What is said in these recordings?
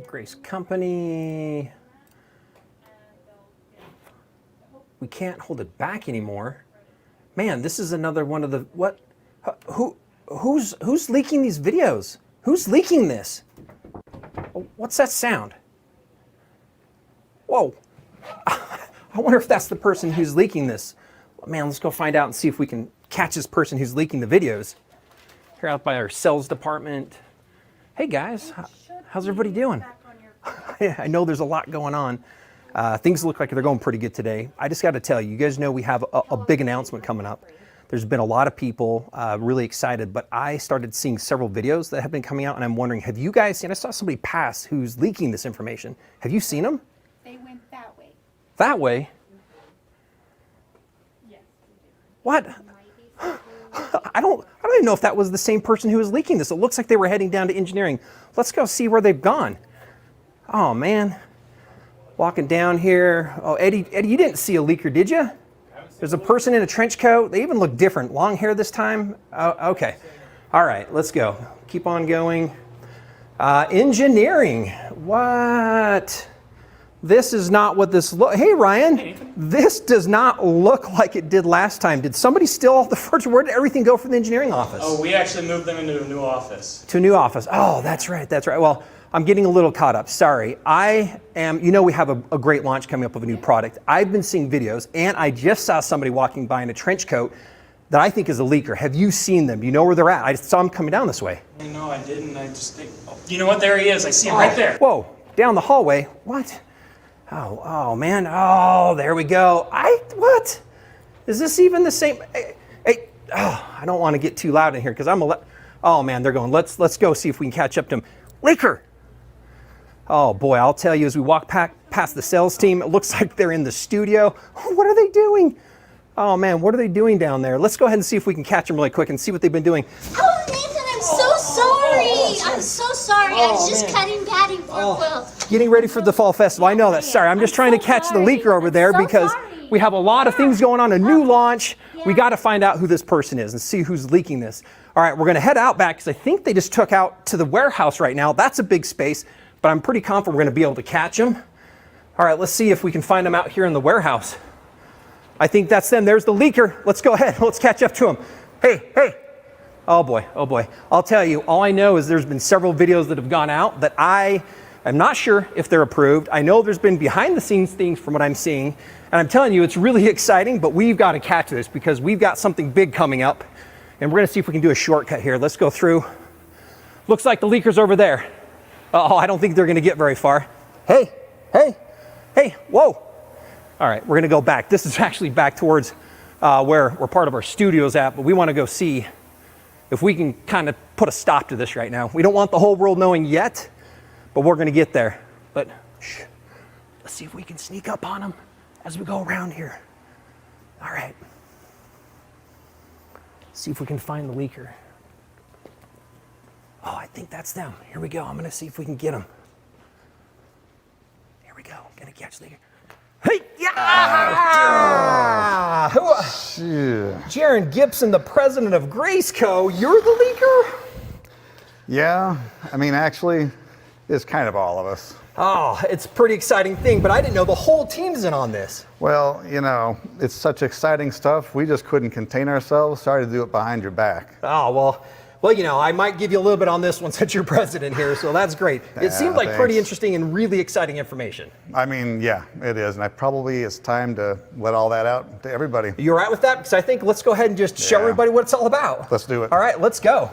Grace Company. We can't hold it back anymore. Man, this is another one of the, what? Who's leaking these videos? Who's leaking this? What's that sound? Whoa. I wonder if that's the person who's leaking this. Man, let's go find out and see if we can catch this person who's leaking the videos. Here out by our sales department. Hey guys, how's everybody doing? Yeah, I know there's a lot going on. Things look like they're going pretty good today. I just got to tell you, you guys know we have a big announcement coming up. There's been a lot of people really excited, but I started seeing several videos that have been coming out, and I'm wondering, have you guys seen? I saw somebody pass who's leaking this information. Have you seen them? They went that way. That way? Yes. What? I don't even know if that was the same person who was leaking this. It looks like they were heading down to engineering. Let's go see where they've gone. Oh man. Walking down here. Oh, Eddie, you didn't see a leaker, did you? There's a person in a trench coat. They even look different. Long hair this time. Oh, okay. All right, let's go. Keep on going. Engineering. What? This is not what this look. Hey, Ryan. This does not look like it did last time. Did somebody steal all the furniture? Where did everything go from the engineering office? Oh, we actually moved them into a new office. To a new office. Oh, that's right. That's right. Well, I'm getting a little caught up. Sorry. I am, you know, we have a great launch coming up of a new product. I've been seeing videos, and I just saw somebody walking by in a trench coat that I think is a leaker. Have you seen them? Do you know where they're at? I saw them coming down this way. No, I didn't. I just think, oh, you know what? There he is. I see him right there. Whoa, down the hallway. What? Oh man. Oh, there we go. What? Is this even the same? Hey, I don't want to get too loud in here because oh man, they're going. Let's go see if we can catch up to them. Leaker. Oh boy, I'll tell you, as we walk past the sales team, it looks like they're in the studio. What are they doing? Oh man, what are they doing down there? Let's go ahead and see if we can catch them really quick and see what they've been doing. Oh, Nathan, I'm so sorry. I'm so sorry. I was just cutting padding for a quilt. Getting ready for the fall festival. I know that. Sorry, I'm just trying to catch the leaker over there because we have a lot of things going on, a new launch. We got to find out who this person is and see who's leaking this. All right, we're going to head out back because I think they just took out to the warehouse right now. That's a big space, but I'm pretty confident we're going to be able to catch them. All right, let's see if we can find them out here in the warehouse. I think that's them. There's the leaker. Let's go ahead. Let's catch up to him. Hey. Oh boy. I'll tell you, all I know is there's been several videos that have gone out that I am not sure if they're approved. I know there's been behind the scenes things from what I'm seeing, and I'm telling you, it's really exciting, but we've got to catch this because we've got something big coming up, and we're going to see if we can do a shortcut here. Let's go through. Looks like the leaker's over there. Oh, I don't think they're going to get very far. Hey, whoa. All right, we're going to go back. This is actually back towards where part of our studio's at, but we want to go see if we can kind of put a stop to this right now. We don't want the whole world knowing yet, but we're going to get there. But shh, let's see if we can sneak up on them as we go around here. All right. See if we can find the leaker. Oh, I think that's them. Here we go. I'm going to see if we can get them. Here we go. Going to catch the leaker. Hey, yeah! Jaron Gibson, the president of Grace Co. You're the leaker? Yeah, I mean, actually, it's kind of all of us. Oh, it's a pretty exciting thing, but I didn't know the whole team's in on this. Well, you know, it's such exciting stuff, we just couldn't contain ourselves. Sorry to do it behind your back. Oh, well, you know, I might give you a little bit on this one since you're president here, so that's great. It seemed like pretty interesting and really exciting information. I mean, yeah, it is, and it's time to let all that out to everybody. You all right with that? Because I think let's go ahead and just show everybody what it's all about. Let's do it. All right, let's go.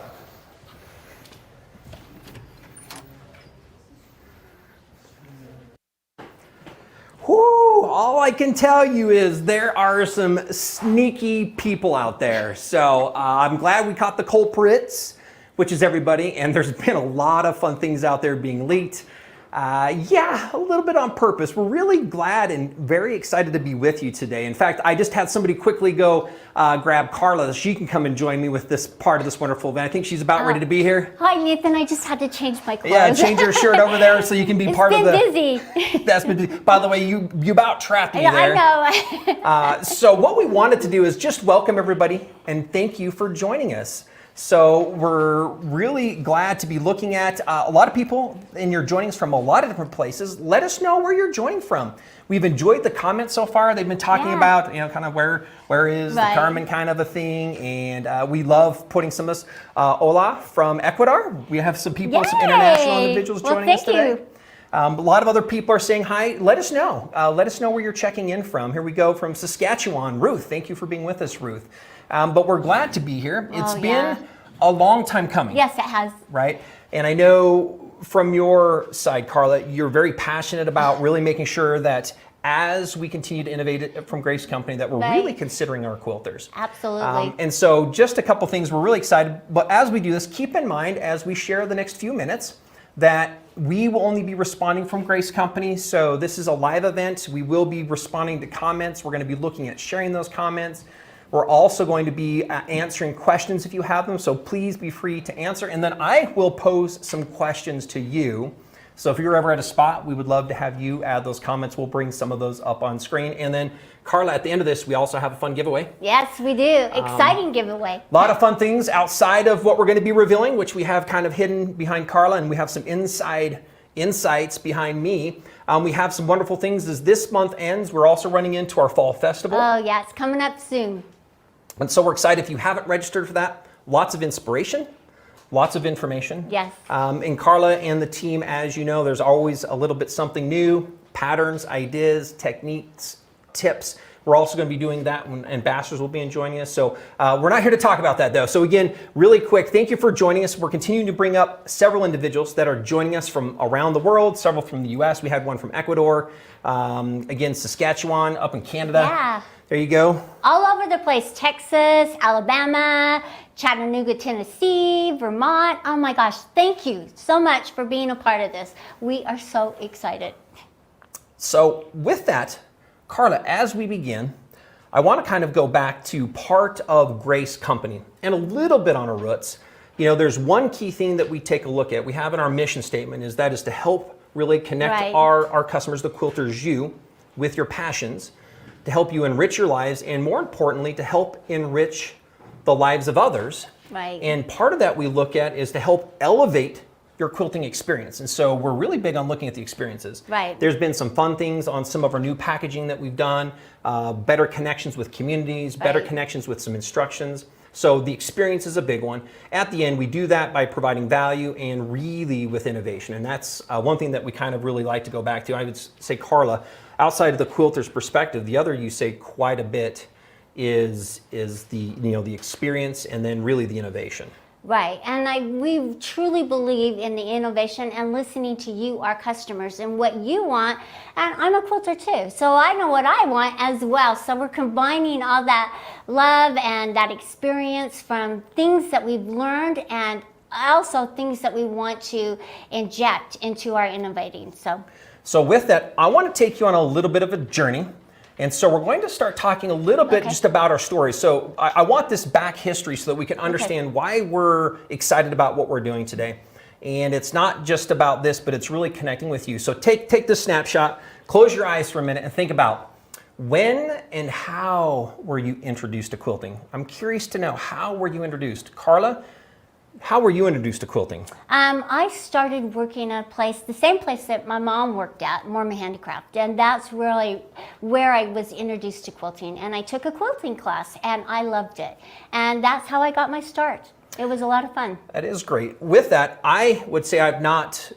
Whew, all I can tell you is there are some sneaky people out there. So I'm glad we caught the culprits, which is everybody, and there's been a lot of fun things out there being leaked. Yeah, a little bit on purpose. We're really glad and very excited to be with you today. In fact, I just had somebody quickly go grab Carla so she can come and join me with this part of this wonderful event. I think she's about ready to be here. Hi, Nathan. I just had to change my clothes. Yeah, change your shirt over there so you can be part of the... It's been busy. That's been busy. By the way, you about trapped me there. I know. So what we wanted to do is just welcome everybody and thank you for joining us. So we're really glad to be looking at a lot of people, and you're joining us from a lot of different places. Let us know where you're joining from. We've enjoyed the comments so far. They've been talking about, kind of where is the Carmen kind of a thing, and we love putting some of this. Hola from Ecuador. We have some people, some international individuals joining us today. A lot of other people are saying hi. Let us know. Let us know where you're checking in from. Here we go from Saskatchewan. Ruth, thank you for being with us, Ruth. But we're glad to be here. It's been a long time coming. Yes, it has. Right? And I know from your side, Carla, you're very passionate about really making sure that as we continue to innovate from Grace Company, that we're really considering our quilters. Absolutely. And so just a couple things, we're really excited. But as we do this, keep in mind as we share the next few minutes that we will only be responding from Grace Company. So this is a live event. We will be responding to comments. We're going to be looking at sharing those comments. We're also going to be answering questions if you have them, so please be free to answer. And then I will pose some questions to you. So if you're ever at a spot, we would love to have you add those comments. We'll bring some of those up on screen. And then Carla, at the end of this, we also have a fun giveaway. Yes, we do. Exciting giveaway. A lot of fun things outside of what we're going to be revealing, which we have kind of hidden behind Carla, and we have some inside insights behind me. We have some wonderful things as this month ends. We're also running into our fall festival. Oh yeah, it's coming up soon. And so we're excited. If you haven't registered for that, lots of inspiration, lots of information. Yes. And Carla and the team, as you know, there's always a little bit something new, patterns, ideas, techniques, tips. We're also going to be doing that when ambassadors will be joining us. So we're not here to talk about that though. So again, really quick, thank you for joining us. We're continuing to bring up several individuals that are joining us from around the world, several from the US. We had one from Ecuador, again, Saskatchewan, up in Canada. Yeah. There you go. All over the place, Texas, Alabama, Chattanooga, Tennessee, Vermont. Oh my gosh, thank you so much for being a part of this. We are so excited. So with that, Carla, as we begin, I want to kind of go back to part of Grace Company and a little bit on our roots. You know, there's one key thing that we take a look at. We have in our mission statement is to help really connect our customers, the quilters, you, with your passions, to help you enrich your lives, and more importantly, to help enrich the lives of others. Right. And part of that we look at is to help elevate your quilting experience. And so we're really big on looking at the experiences. Right. There's been some fun things on some of our new packaging that we've done, better connections with communities, better connections with some instructions. So the experience is a big one. At the end, we do that by providing value and really with innovation. And that's one thing that we kind of really like to go back to. I would say, Carla, outside of the quilter's perspective, the other you say quite a bit is the experience and then really the innovation. Right, and we truly believe in the innovation and listening to you, our customers, and what you want. And I'm a quilter too, so I know what I want as well. So we're combining all that love and that experience from things that we've learned and also things that we want to inject into our innovating. So with that, I want to take you on a little bit of a journey. And so we're going to start talking a little bit just about our story. So I want this back history so that we can understand why we're excited about what we're doing today. And it's not just about this, but it's really connecting with you. So take this snapshot, close your eyes for a minute and think about when and how were you introduced to quilting? I'm curious to know, how were you introduced? Carla, how were you introduced to quilting? I started working at the same place that my mom worked at, Mormon Handicraft, and that's really where I was introduced to quilting. And I took a quilting class, and I loved it. And that's how I got my start. It was a lot of fun. That is great. With that, I would say I've not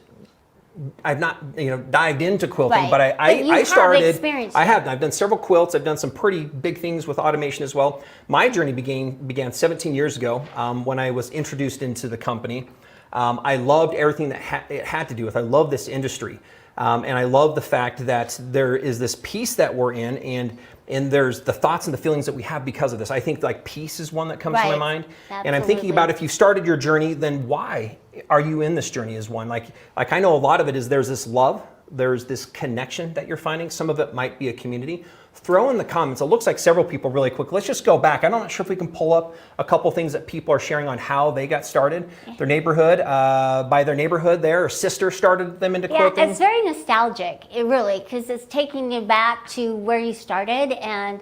dived into quilting, but I started. I've done several quilts. I've done some pretty big things with automation as well. My journey began 17 years ago when I was introduced into the company. I loved everything that it had to do with. I love this industry, and I love the fact that there is this piece that we're in, and there's the thoughts and the feelings that we have because of this. I think like peace is one that comes to my mind. Absolutely. And I'm thinking about, if you started your journey, then why are you in this journey as one? Like I know a lot of it is there's this love, there's this connection that you're finding. Some of it might be a community. Throw in the comments. It looks like several people really quick. Let's just go back. I'm not sure if we can pull up a couple things that people are sharing on how they got started. Their neighborhood, by their neighborhood their sister started them into quilting. Yeah, it's very nostalgic, because it's taking you back to where you started and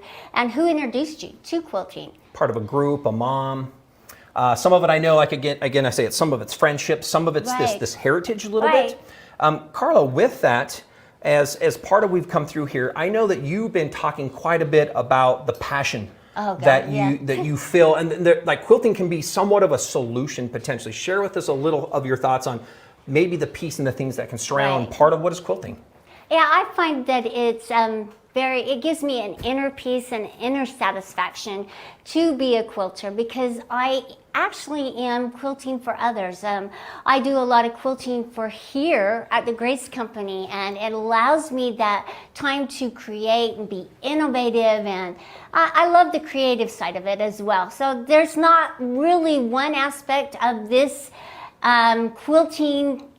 who introduced you to quilting. Part of a group, a mom. Some of it I know, like again I say it, some of it's friendship, some of it's this heritage a little bit. Carla, with that, as part of we've come through here, I know that you've been talking quite a bit about the passion that you feel, and like quilting can be somewhat of a solution potentially. Share with us a little of your thoughts on maybe the piece and the things that can surround part of what is quilting. Yeah, I find that it's it gives me an inner peace and inner satisfaction to be a quilter, because I actually am quilting for others. I do a lot of quilting for here at the Grace Company, and it allows me that time to create and be innovative, and I love the creative side of it as well. So there's not really one aspect of this quilting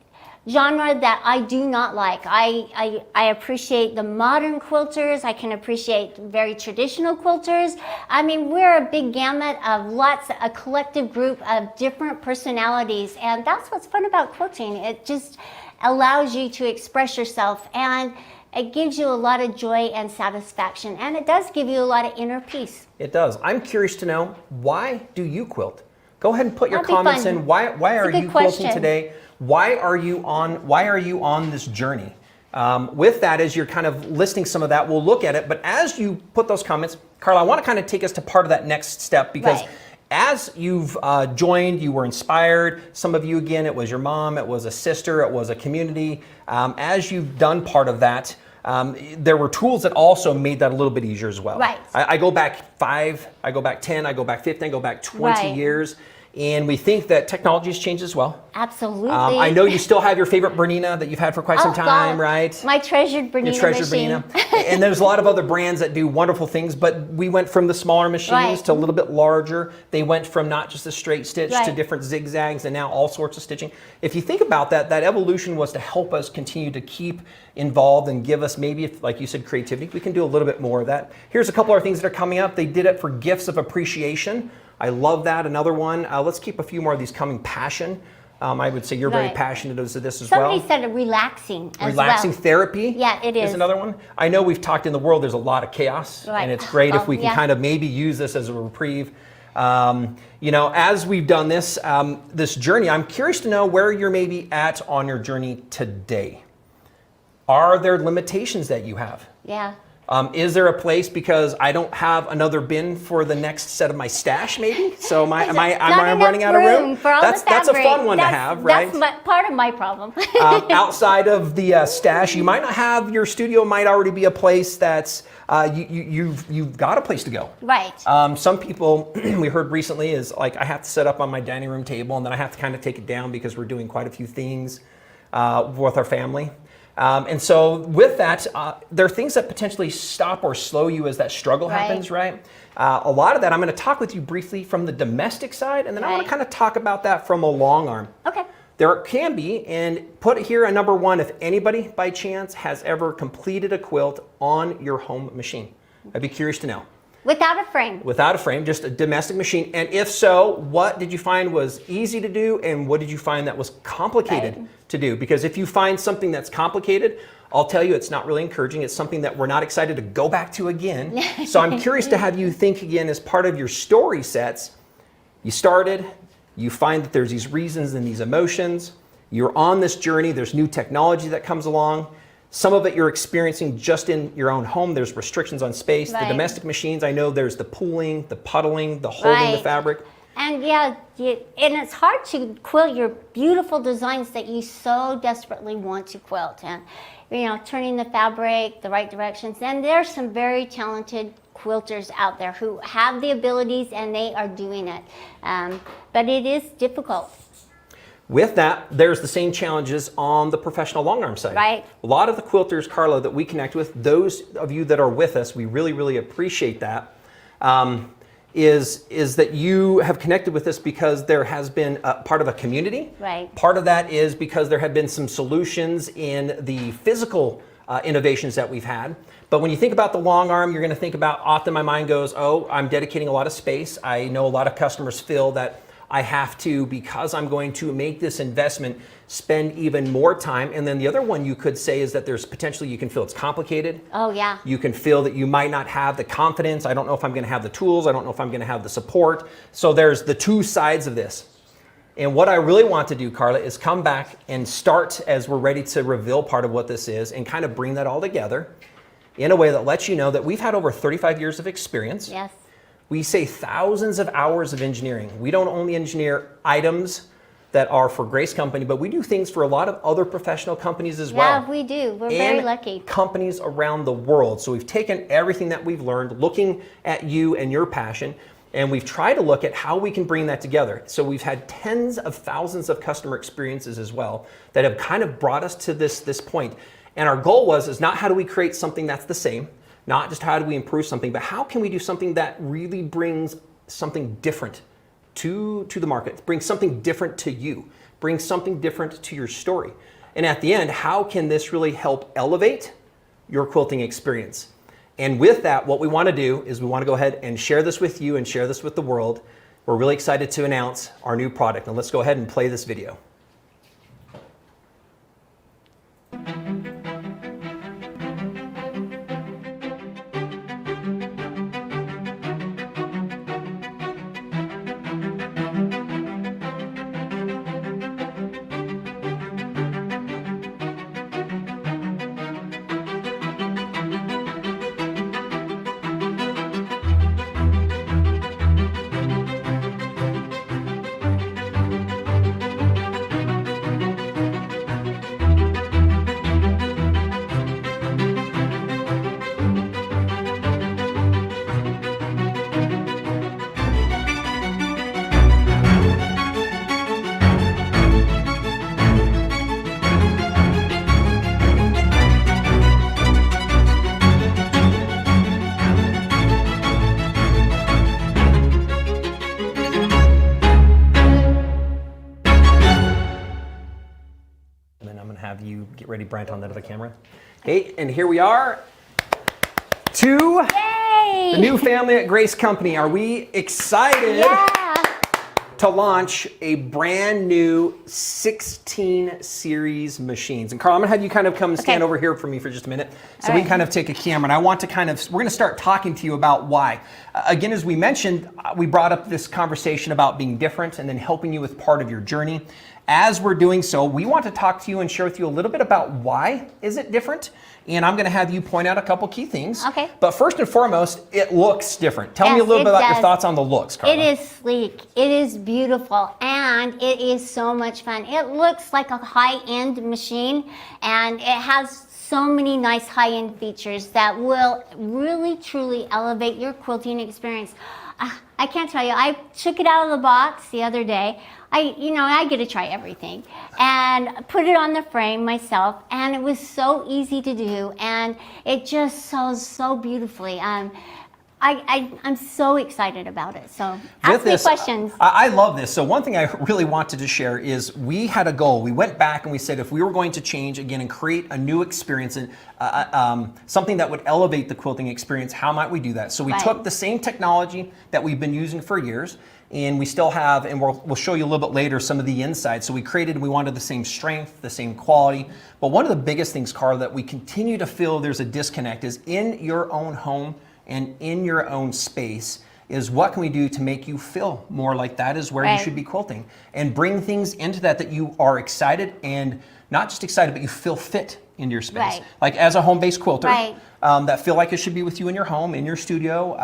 genre that I do not like. I appreciate the modern quilters. I can appreciate very traditional quilters. I mean, we're a big gamut of a collective group of different personalities, and that's what's fun about quilting. It just allows you to express yourself, and it gives you a lot of joy and satisfaction, and it does give you a lot of inner peace. It does. I'm curious to know, why do you quilt? Go ahead and put your comments in. Why are you quilting today? Why are you on this journey? With that, as you're kind of listing some of that, we'll look at it. But as you put those comments, Carla, I want to kind of take us to part of that next step, because as you've joined, you were inspired. Some of you, again, it was your mom, it was a sister, it was a community. As you've done part of that, there were tools that also made that a little bit easier as well. I go back 5, I go back 10, I go back 15, I go back 20 years. And we think that technology has changed as well. Absolutely. I know you still have your favorite Bernina that you've had for quite some time, right? My treasured Bernina machine. And there's a lot of other brands that do wonderful things, but we went from the smaller machines to a little bit larger. They went from not just a straight stitch to different zigzags, and now all sorts of stitching. If you think about that, that evolution was to help us continue to keep involved and give us maybe, if, like you said, creativity. We can do a little bit more of that. Here's a couple of things that are coming up. They did it for gifts of appreciation. I love that. Another one. Let's keep a few more of these coming. Passion. I would say you're very passionate as to this as well. Somebody said relaxing as well. Relaxing therapy. Yeah, it is. Is another one. I know we've talked in the world, there's a lot of chaos, and it's great if we can kind of maybe use this as a reprieve. You know, as we've done this, this journey, I'm curious to know where you're maybe at on your journey today. Are there limitations that you have? Yeah. Is there a place, because I don't have another bin for the next set of my stash, maybe? So am I running out of room? That's a fun one to have, right? That's part of my problem. Outside of the stash, you might not have, your studio might already be a place that's, you've got a place to go. Right. Some people, we heard recently, is like, I have to set up on my dining room table, and then I have to kind of take it down because we're doing quite a few things with our family. And so with that, there are things that potentially stop or slow you as that struggle happens, right? A lot of that, I'm going to talk with you briefly from the domestic side, and then I want to kind of talk about that from a long arm. Okay. There can be, and put here a number one, if anybody by chance has ever completed a quilt on your home machine. I'd be curious to know. Without a frame. Without a frame, just a domestic machine. And if so, what did you find was easy to do, and what did you find that was complicated to do? Because if you find something that's complicated, I'll tell you it's not really encouraging. It's something that we're not excited to go back to again. So I'm curious to have you think again as part of your story sets. You started, you find that there's these reasons and these emotions. You're on this journey. There's new technology that comes along. Some of it you're experiencing just in your own home. There's restrictions on space. The domestic machines, I know there's the pooling, the puddling, the holding the fabric. And and it's hard to quilt your beautiful designs that you so desperately want to quilt. And, you know, turning the fabric the right directions. And there's some very talented quilters out there who have the abilities, and they are doing it. But it is difficult. With that, there's the same challenges on the professional long arm side. Right. A lot of the quilters, Carla, that we connect with, those of you that are with us, we really, really appreciate that, is that you have connected with us because there has been a part of a community. Right. Part of that is because there have been some solutions in the physical innovations that we've had. But when you think about the long arm, you're going to think about, often my mind goes, oh, I'm dedicating a lot of space. I know a lot of customers feel that I have to, because I'm going to make this investment, spend even more time. And then the other one you could say is that there's potentially, you can feel it's complicated. Oh, yeah. You can feel that you might not have the confidence. I don't know if I'm going to have the tools. I don't know if I'm going to have the support. So there's the two sides of this. And what I really want to do, Carla, is come back and start as we're ready to reveal part of what this is and kind of bring that all together in a way that lets you know that we've had over 35 years of experience. Yes. We say thousands of hours of engineering. We don't only engineer items that are for Grace Company, but we do things for a lot of other professional companies as well. Yeah, we do. We're very lucky. Companies around the world. So we've taken everything that we've learned, looking at you and your passion, and we've tried to look at how we can bring that together. So we've had tens of thousands of customer experiences as well that have kind of brought us to this point. And our goal is not how do we create something that's the same, not just how do we improve something, but how can we do something that really brings something different to the market, brings something different to you, brings something different to your story. And at the end, how can this really help elevate your quilting experience? And with that, what we want to do is we want to go ahead and share this with you and share this with the world. We're really excited to announce our new product. Now let's go ahead and play this video. Have you get ready, Brent, on that other camera. Okay, and here we are to the new family at Grace Company. Are we excited to launch a brand new 16 series machines? And Carl, I'm gonna have you kind of come and stand over here for me for just a minute so we can kind of take a camera. And I want to we're gonna start talking to you about why. Again, as we mentioned, we brought up this conversation about being different and then helping you with part of your journey. As we're doing so, we want to talk to you and share with you a little bit about why is it different. And I'm going to have you point out a couple key things. Okay. But first and foremost, it looks different. Tell me a little bit about your thoughts on the looks, Carla. It is sleek. It is beautiful. And it is so much fun. It looks like a high-end machine. And it has so many nice high-end features that will really, truly elevate your quilting experience. I can't tell you, I took it out of the box the other day. I get to try everything and put it on the frame myself, and it was so easy to do, and it just sews so beautifully. I'm so excited about it. So ask me questions. I love this. So one thing I really wanted to share is we had a goal. We went back and we said if we were going to change again and create a new experience and something that would elevate the quilting experience, how might we do that? So we took the same technology that we've been using for years, and we still have, and we'll show you a little bit later some of the insides. So we wanted the same strength, the same quality. But one of the biggest things, Carl, that we continue to feel there's a disconnect is in your own home and in your own space is what can we do to make you feel more like that is where you should be quilting, and bring things into that you are excited, and not just excited, but you feel fit into your space. Like as a home-based quilter, that feel like it should be with you in your home, in your studio,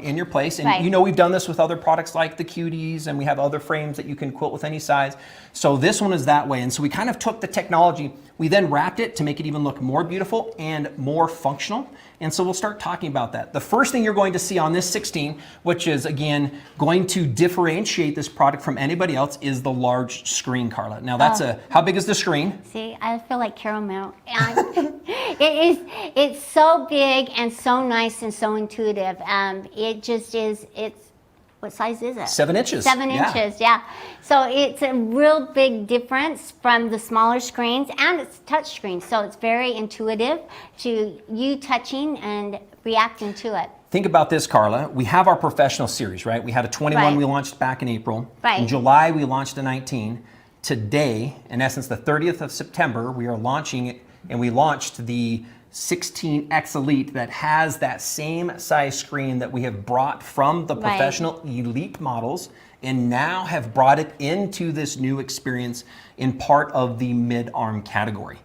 in your place. And you know, we've done this with other products like the Cuties, and we have other frames that you can quilt with any size. So this one is that way. And so we kind of took the technology, we then wrapped it to make it even look more beautiful and more functional. And so we'll start talking about that. The first thing you're going to see on this 16, which is again going to differentiate this product from anybody else, is the large screen, Carla. Now that's how big is the screen? See, I feel like caramel. It's so big and so nice and so intuitive. It just is, what size is it? 7 inches. 7 inches, yeah. So it's a real big difference from the smaller screens, and it's touch screen. So it's very intuitive to you touching and reacting to it. think about this, Carla. We have our professional series, right? We had a 21 Right. we launched back in April. Right. In July, we launched a 19. Today, in essence, the 30th of September, we are launching it, and we launched the 16X Elite that has that same size screen that we have brought from the Right. professional Elite models, and now have brought it into this new experience in part of the mid-arm category.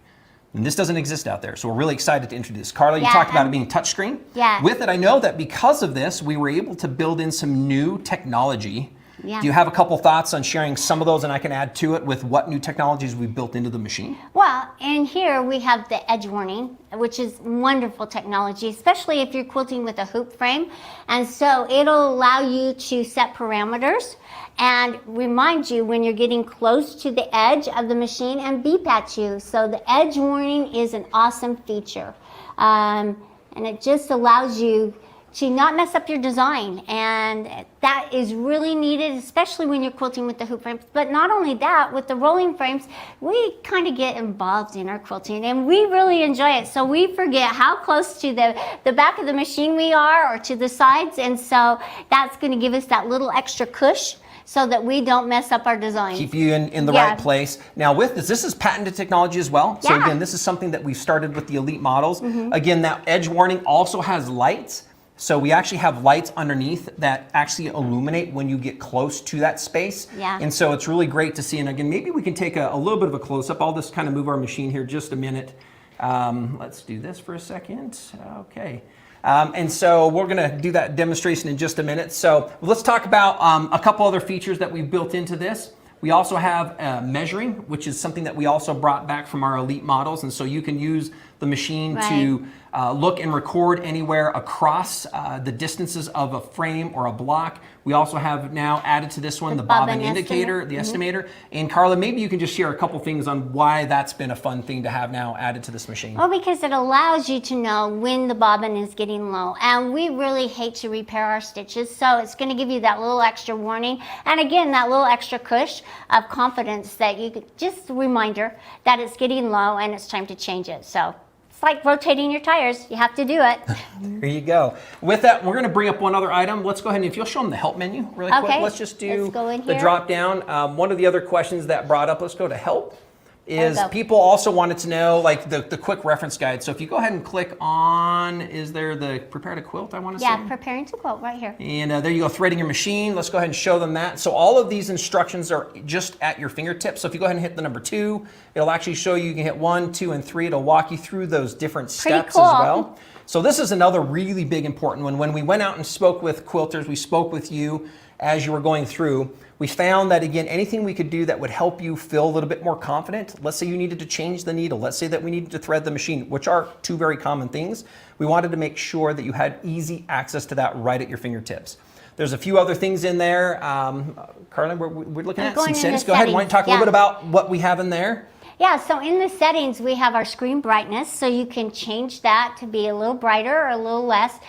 And this doesn't exist out there, so we're really excited to introduce. Carla, you Yeah, talked about it and- being touchscreen. Yeah. With it, I know that because of this, we were able to build in some new technology. Yeah. Do you have a couple thoughts on sharing some of those, and I can add to it with what new technologies we've built into the machine? Well, in here we have the edge warning, which is wonderful technology, especially if you're quilting with a hoop frame. And so it'll allow you to set parameters and remind you when you're getting close to the edge of the machine and beep at you. So the edge warning is an awesome feature. And it just allows you to not mess up your design, and that is really needed, especially when you're quilting with the hoop frames. But not only that, with the rolling frames, we kind of get involved in our quilting and we really enjoy it. So we forget how close to the back of the machine we are, or to the sides, and so that's going to give us that little extra push so that we don't mess up our design. Keep you in the Yeah. right place. Now with this is patented technology as well. So Yeah. again, this is something that we've started with the Elite models. Again, that edge warning also has lights. So we actually have lights underneath that actually illuminate when you get close to that space. Yeah. And so it's really great to see. And again, maybe we can take a little bit of a close-up. I'll just kind of move our machine here just a minute. Let's do this for a second. Okay. And so we're going to do that demonstration in just a minute. So let's talk about a couple other features that we've built into this. We also have measuring, which is something that we also brought back from our Elite models. And so you can use the machine to look and record anywhere across the distances of a frame or a block. We also have now added to this one the bobbin indicator, the estimator. And Carla, maybe you can just share a couple things on why that's been a fun thing to have now added to this machine. Well, because it allows you to know when the bobbin is getting low. And we really hate to repair our stitches, so it's going to give you that little extra warning. And again, that little extra push of confidence that you could, just a reminder that it's getting low and it's time to change it. So it's like rotating your tires. You have to do it. There you go. With that, we're going to bring up one other item. Let's go ahead and if you'll show them the help menu really quick. Okay. Let's just do Let's go in the here. drop down. One of the other questions that brought up, let's go to help, is go. people also wanted to know like the quick reference guide. So if you go ahead and click on, is there the prepare to quilt, I want to Yeah, say? preparing to quilt right here. And there you go, threading your machine. Let's go ahead and show them that. So all of these instructions are just at your fingertips. So if you go ahead and hit the number 2, it'll actually show you can hit 1, 2, and 3. It'll walk you through those different steps cool. as well. So this is another really big important one. When we went out and spoke with quilters, we spoke with you as you were going through. We found that, again, anything we could do that would help you feel a little bit more confident. Let's say you needed to change the needle. Let's say that we needed to thread the machine, which are two very common things. We wanted to make sure that you had easy access to that right at your fingertips. There's a few other things in there. Carla, we're looking at some settings. Go ahead. Why don't you talk a little bit about what we have in there? Yeah, so in the settings, we have our screen brightness, so you can change that to be a little brighter or a little less,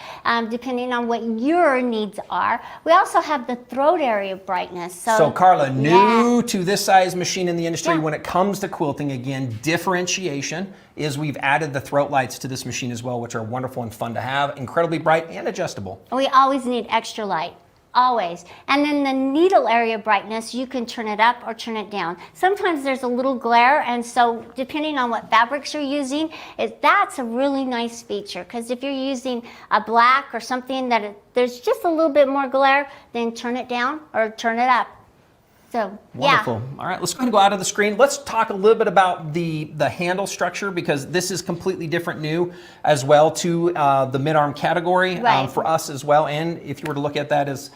depending on what your needs are. We also have the throat area brightness. So Carla, new Yeah. to this size machine in the industry Yeah. when it comes to quilting, again, differentiation is we've added the throat lights to this machine as well, which are wonderful and fun to have, incredibly bright and adjustable. We always need extra light. Always. And then the needle area brightness, you can turn it up or turn it down. Sometimes there's a little glare, and so depending on what fabrics you're using, that's a really nice feature, because if you're using a black or something that there's just a little bit more glare, then turn it down or turn it up. So, Wonderful. yeah. All right, let's go ahead and go out of the screen. Let's talk a little bit about the handle structure, because this is completely different new as well to the mid-arm category Right. for us as well. And if you were to look at that as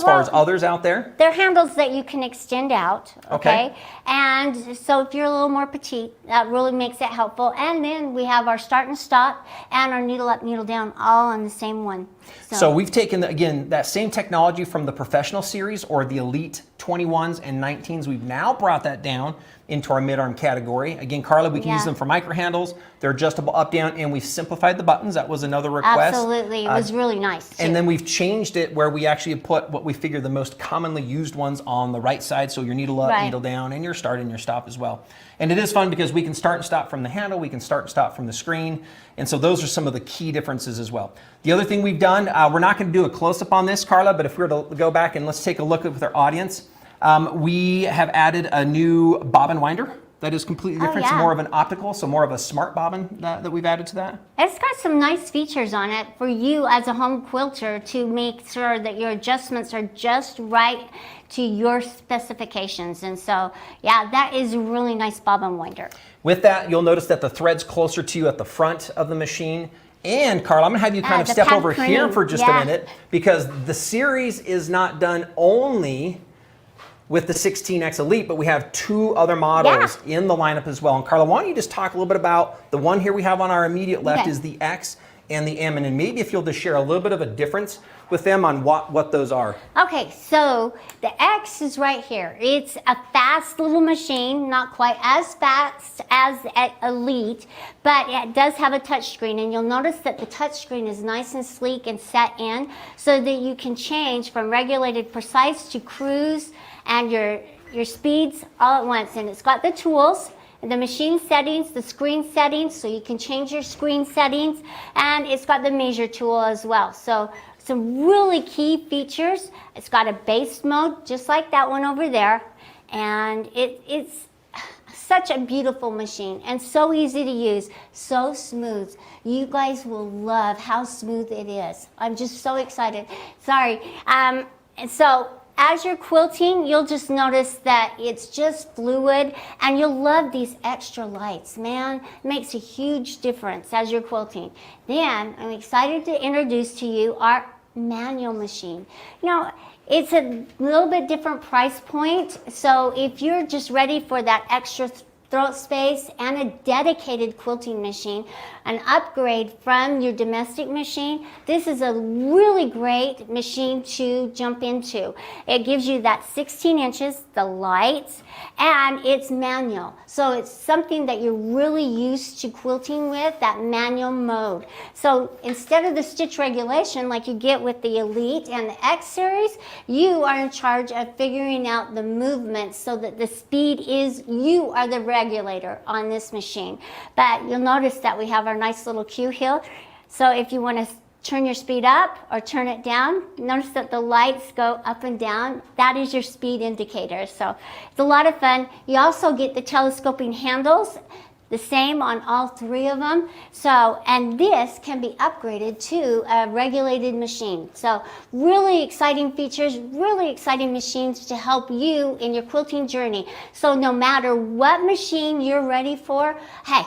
far as others out there. They're handles that you can extend out, Okay. okay? And so if you're a little more petite, that really makes it helpful. And then we have our start and stop and our needle up, needle down, all on the same one. So we've taken, again, that same technology from the professional series or the Elite 21s and 19s. We've now brought that down into our mid-arm category. Again, Carla, we can use them for micro handles. They're adjustable up, down, and we've simplified the buttons. That was another request. Absolutely, it was really nice too. And then we've changed it where we actually put what we figure the most commonly used ones on the right side. So your needle up, needle down, and your start and your stop as well. And it is fun because we can start and stop from the handle, we can start and stop from the screen. And so those are some of the key differences as well. The other thing we've done, we're not going to do a close-up on this, Carla, but if we were to go back and let's take a look with our audience. We have added a new bobbin winder that is completely different. It's more of an optical, so more of a smart bobbin that we've added to that. It's got some nice features on it for you as a home quilter to make sure that your adjustments are just right to your specifications. And so, yeah, that is a really nice bobbin winder. With that, you'll notice that the thread's closer to you at the front of the machine. And Carla, I'm gonna have you kind of step over here for just a minute, because the series is not done only with the 16X Elite, but we have 2 other models in the lineup as well. And Carla, why don't you just talk a little bit about the one here we have on our immediate left is the X and the M, and then maybe if you'll just share a little bit of a difference with them on what those are. Okay, so the X is right here. It's a fast little machine, not quite as fast as Elite, but it does have a touch screen, and you'll notice that the touch screen is nice and sleek and set in so that you can change from regulated precise to cruise and your speeds all at once. And it's got the tools, the machine settings, the screen settings, so you can change your screen settings, and it's got the measure tool as well. So some really key features. It's got a base mode, just like that one over there, and it's such a beautiful machine and so easy to use, so smooth. You guys will love how smooth it is. I'm just so excited. Sorry. And so as you're quilting, you'll just notice that it's just fluid, and you'll love these extra lights. Man, it makes a huge difference as you're quilting. Then I'm excited to introduce to you our manual machine. Now, it's a little bit different price point, so if you're just ready for that extra throat space and a dedicated quilting machine, an upgrade from your domestic machine, this is a really great machine to jump into. It gives you that 16 inches, the lights, and it's manual. So it's something that you're really used to quilting with, that manual mode. So instead of the stitch regulation like you get with the Elite and the X series, you are in charge of figuring out the movements so that the speed is, you are the regulator on this machine. But you'll notice that we have our nice little cue here. So if you want to turn your speed up or turn it down, notice that the lights go up and down. That is your speed indicator. So it's a lot of fun. You also get the telescoping handles, the same on all 3 of them. So, and this can be upgraded to a regulated machine. So really exciting features, really exciting machines to help you in your quilting journey. So no matter what machine you're ready for, hey,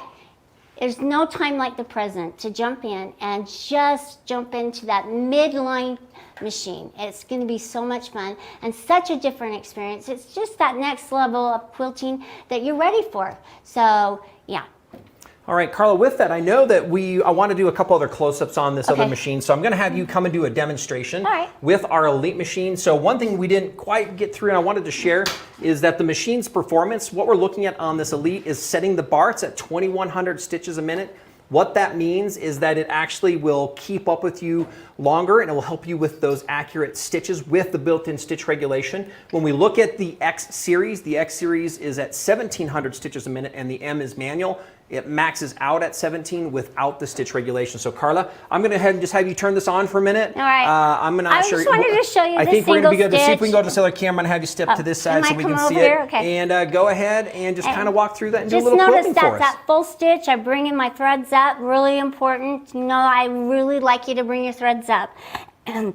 there's no time like the present to jump in and just jump into that midline machine. It's going to be so much fun and such a different experience. It's just that next level of quilting that you're ready for. So, yeah. All right, Carla, with that, I know that I want to do a couple other close-ups on this other machine, so I'm going to have you come and do a demonstration with our Elite machine. So one thing we didn't quite get through and I wanted to share is that the machine's performance, what we're looking at on this Elite is setting the barts at 2,100 stitches a minute. What that means is that it actually will keep up with you longer, and it will help you with those accurate stitches with the built-in stitch regulation. When we look at the X series is at 1,700 stitches a minute, and the M is manual. It maxes out at 17 without the stitch regulation. So Carla, I'm going to head and just have you turn this on for a minute. All right. I'm going to I just wanted to show you I the think we're going to be good to see if we stitch. can go to this other camera and have you step to this side so we can see it. Here? Okay. And go ahead and just kind of walk through that and do a Just little notice quilting for us. that full stitch, I bring in my threads up, really important. You know, I really like you to bring your threads up. And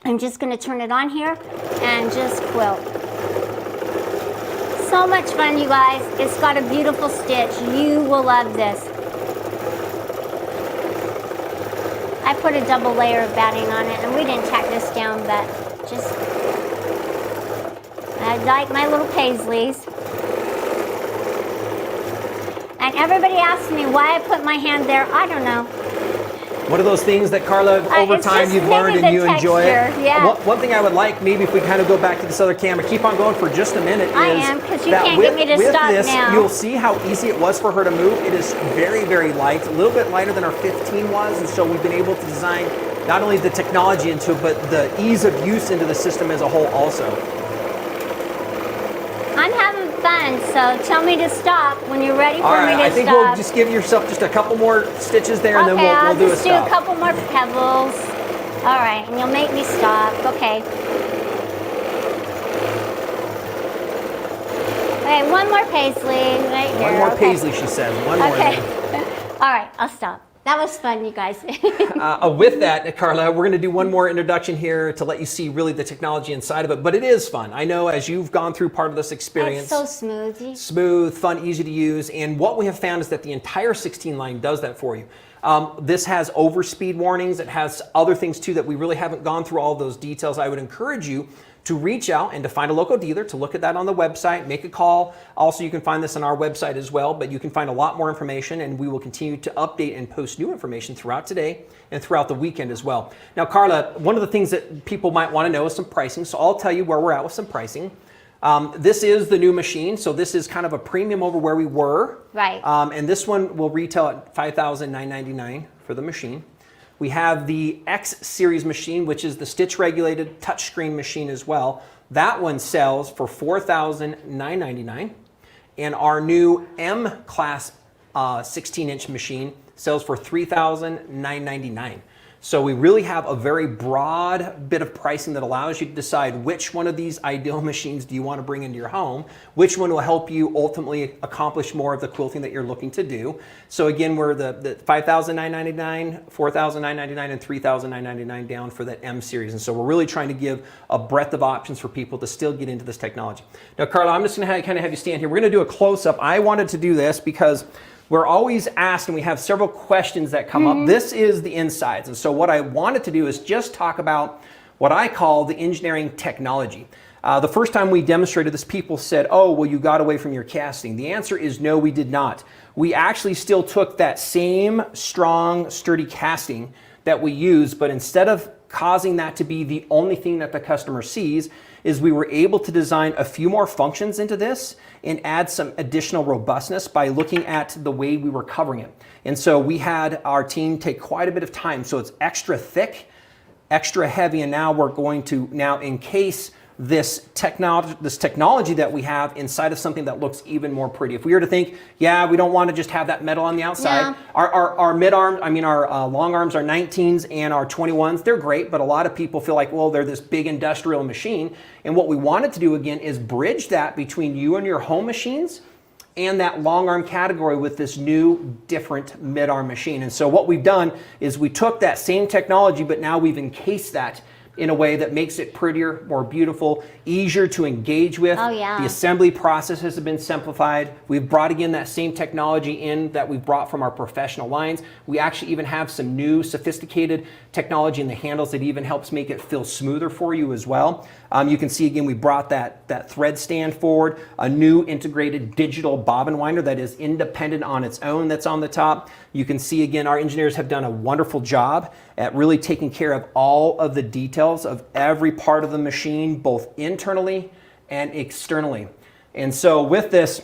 I'm just going to turn it on here and just quilt. So much fun, you guys. It's got a beautiful stitch. You will love this. I put a double layer of batting on it, and we didn't tack this down, but just, I like my little paisleys. And everybody asks me why I put my hand there. I don't know. One of those things that, Carla, over it's time just you've maybe learned the and you enjoy it. texture, yeah. One thing I would like, maybe if we kind of go back to this other camera, keep on going for just a minute, I is am, 'cause you that can't with, get me to with stop this, now. you'll see how easy it was for her to move. It is very, very light, a little bit lighter than our 15 was, and so we've been able to design not only the technology into it, but the ease of use into the system as a whole also. I'm having fun, so tell me to stop when you're ready for All me right, to I think stop. we'll just give yourself just a couple more stitches there, and Okay, then we'll I'll do a just do stop. a couple more pebbles. All right, and you'll make me stop. Okay. Okay, one more paisley right here. One more okay. paisley, she says. One more. Okay. there. All right, I'll stop. That was fun, you guys. With that, Carla, we're going to do one more introduction here to let you see really the technology inside of it. But it is fun. I know as you've gone through part of this experience. It's so smooth. Smooth, fun, easy to use. And what we have found is that the entire 16 line does that for you. This has overspeed warnings. It has other things too that we really haven't gone through all those details. I would encourage you to reach out and to find a local dealer, to look at that on the website, make a call. Also, you can find this on our website as well, but you can find a lot more information, and we will continue to update and post new information throughout today and throughout the weekend as well. Now, Carla, one of the things that people might want to know is some pricing, so I'll tell you where we're at with some pricing. This is the new machine, so this is kind of a premium over where we were. Right. And this one will retail at $5,999 for the machine. We have the X series machine, which is the stitch regulated touchscreen machine as well. That one sells for $4,999. And our new M class 16-inch machine sells for $3,999. So we really have a very broad bit of pricing that allows you to decide which one of these ideal machines do you want to bring into your home, which one will help you ultimately accomplish more of the quilting that you're looking to do. So again, we're the $5,999, $4,999, and $3,999 down for that M series. And so we're really trying to give a breadth of options for people to still get into this technology. Now, Carla, I'm just going to kind of have you stand here. We're going to do a close-up. I wanted to do this because we're always asked, and we have several questions that come up. This is the insides. And so what I wanted to do is just talk about what I call the engineering technology. The first time we demonstrated this, people said, oh, well, you got away from your casting. The answer is no, we did not. We actually still took that same strong, sturdy casting that we use, but instead of causing that to be the only thing that the customer sees, is we were able to design a few more functions into this and add some additional robustness by looking at the way we were covering it. And so we had our team take quite a bit of time. So it's extra thick, extra heavy, and now we're going to now encase this technology that we have inside of something that looks even more pretty. If we were to think, yeah, we don't want to just have that metal on the outside. No. Our mid-arm, our long arms, our 19s and our 21s, they're great, but a lot of people feel like, well, they're this big industrial machine. And what we wanted to do again is bridge that between you and your home machines and that long arm category with this new different mid-arm machine. And so what we've done is we took that same technology, but now we've encased that in a way that makes it prettier, more beautiful, easier to engage with. Oh, yeah. The assembly processes have been simplified. We've brought again that same technology in that we've brought from our professional lines. We actually even have some new sophisticated technology in the handles that even helps make it feel smoother for you as well. You can see again, we brought that thread stand forward, a new integrated digital bobbin winder that is independent on its own that's on the top. You can see again, our engineers have done a wonderful job at really taking care of all of the details of every part of the machine, both internally and externally. And so with this,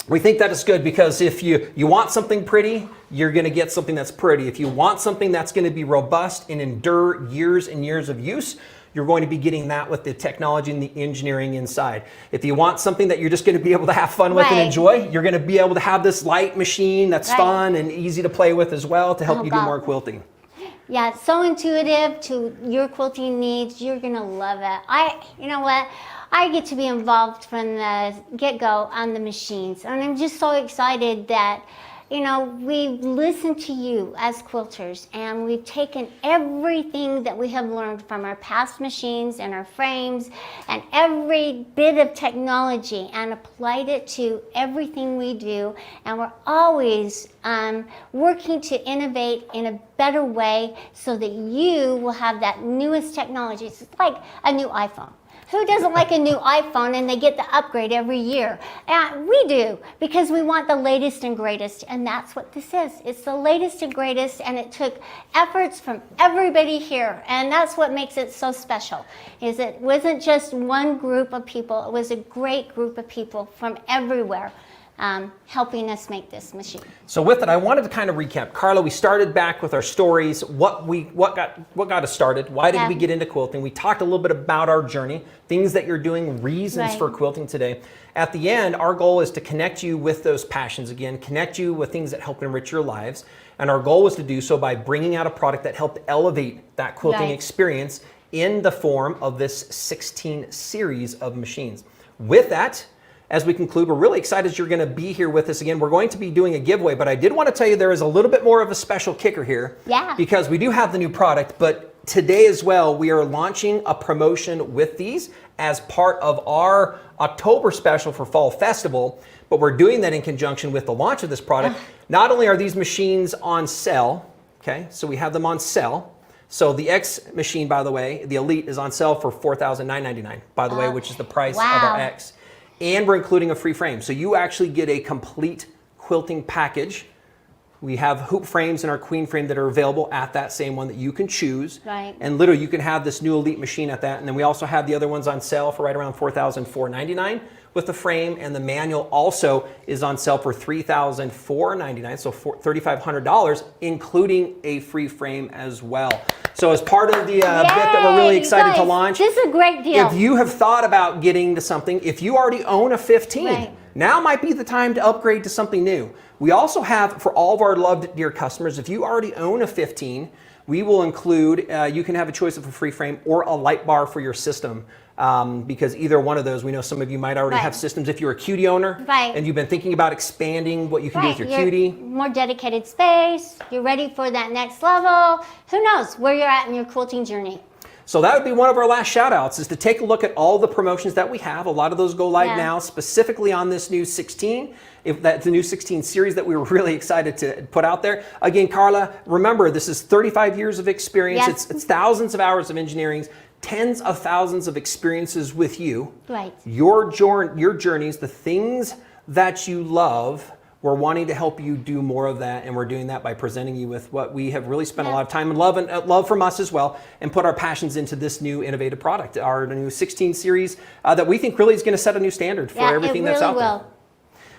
we think that is good because if you want something pretty, you're going to get something that's pretty. If you want something that's going to be robust and endure years and years of use, you're going to be getting that with the technology and the engineering inside. If you want something that you're just going to be able to have fun with and Right. enjoy, you're going to be able to have this light machine that's Right. fun and easy to play with as well to help Oh, you do God. more quilting. Yeah, it's so intuitive to your quilting needs. You're gonna love it. You know what? I get to be involved from the get-go on the machines, and I'm just so excited that, you know, we've listened to you as quilters, and we've taken everything that we have learned from our past machines and our frames and every bit of technology and applied it to everything we do. And we're always working to innovate in a better way so that you will have that newest technology. It's like a new iPhone. Who doesn't like a new iPhone and they get the upgrade every year? And we do, because we want the latest and greatest, and that's what this is. It's the latest and greatest, and it took efforts from everybody here, and that's what makes it so special, is it wasn't just one group of people, it was a great group of people from everywhere. Helping us make this machine. So with it, I wanted to kind of recap. Carla, we started back with our stories, what got us started, why did we get into quilting? We talked a little bit about our journey, things that you're doing, reasons for quilting today. At the end, our goal is to connect you with those passions again, connect you with things that help enrich your lives. And our goal was to do so by bringing out a product that helped elevate that quilting experience in the form of this 16 series of machines. With that, as we conclude, we're really excited you're going to be here with us again. We're going to be doing a giveaway, but I did want to tell you there is a little bit more of a special kicker here. Yeah. Because we do have the new product, but today as well, we are launching a promotion with these as part of our October special for Fall Festival, but we're doing that in conjunction with the launch of this product. Not only are these machines on sale, okay, so we have them on sale. So the X machine, by the way, the Elite is on sale for $4,999, by the way, which is the price of our X. And we're including a free frame. So you actually get a complete quilting package. We have hoop frames in our queen frame that are available at that same one that you can choose. Right. And literally you can have this new Elite machine at that. And then we also have the other ones on sale for right around $4,499 with the frame, and the manual also is on sale for $3,499, so $3,500, including a free frame as well. So as part of the bit that we're really excited to launch, this is a great deal. if you have thought about getting to something, if you already own a 15, now might be the time to upgrade to something new. We also have, for all of our loved dear customers, if you already own a 15, we will include, you can have a choice of a free frame or a light bar for your system. Because either one of those, we know some of you might already have systems if you're a cutie owner and you've been thinking about expanding what you can do with your cutie. More dedicated space, you're ready for that next level. Who knows where you're at in your quilting journey. So that would be one of our last shout outs, is to take a look at all the promotions that we have. A lot of those go live now, specifically on this new 16. If that's the new 16 series that we were really excited to put out there. Again, Carla, remember, this is 35 years of experience. It's thousands of hours of engineering, tens of thousands of experiences with you. Your journeys, the things that you love, we're wanting to help you do more of that, and we're doing that by presenting you with what we have really spent a lot of time and love from us as well, and put our passions into this new innovative product, our new 16 series that we think really is going to set a new standard for everything that's out there.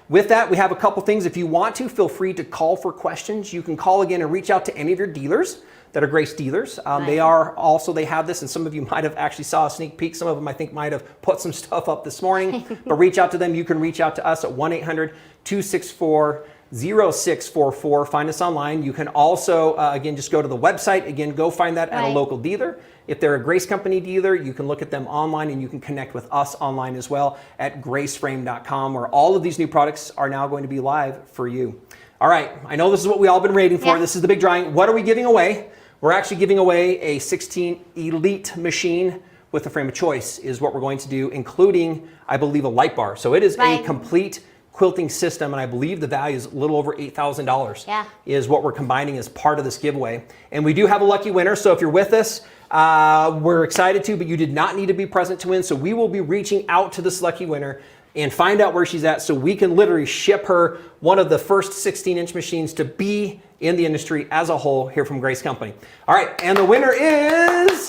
With that, we have a couple things. If you want to, feel free to call for questions. You can call again and reach out to any of your dealers that are Grace dealers. They have this, and some of you might have actually saw a sneak peek. Some of them I think might have put some stuff up this morning, but reach out to them. You can reach out to us at 1-800-264-0644. Find us online. You can also, again, just go to the website. Again, go find that at a local dealer. If they're a Grace Company dealer, you can look at them online, and you can connect with us online as well at graceframe.com, where all of these new products are now going to be live for you. All right, I know this is what we all been waiting for. This is the big drawing. What are we giving away? We're actually giving away a 16 Elite machine with a frame of choice is what we're going to do, including, I believe, a light bar. So it is a complete quilting system, and I believe the value is a little over $8,000 is what we're combining as part of this giveaway. And we do have a lucky winner, so if you're with us, we're excited to, but you did not need to be present to win, so we will be reaching out to this lucky winner and find out where she's at so we can literally ship her one of the first 16-inch machines to be in the industry as a whole here from Grace Company. All right, and the winner is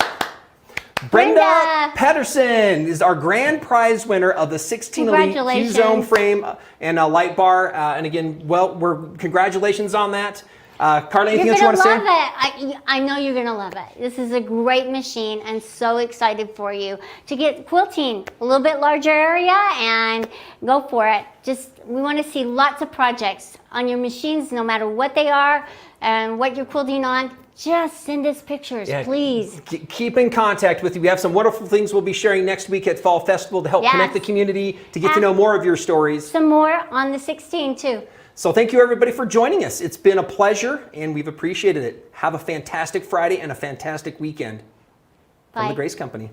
Brenda Pedersen, is our grand prize winner of the 16 Elite Q-Zone frame and a light bar. And again, congratulations on that. Carla, anything else you want to say? You're going to love it. I know you're going to love it. This is a great machine, and so excited for you to get quilting a little bit larger area and go for it. We want to see lots of projects on your machines, no matter what they are and what you're quilting on. Just send us pictures, please. Keep in contact with you. We have some wonderful things we'll be sharing next week at Fall Festival to help connect the community, to get to know more of your stories. Some more on the 16 too. So thank you everybody for joining us. It's been a pleasure, and we've appreciated it. Have a fantastic Friday and a fantastic weekend from the Grace Company.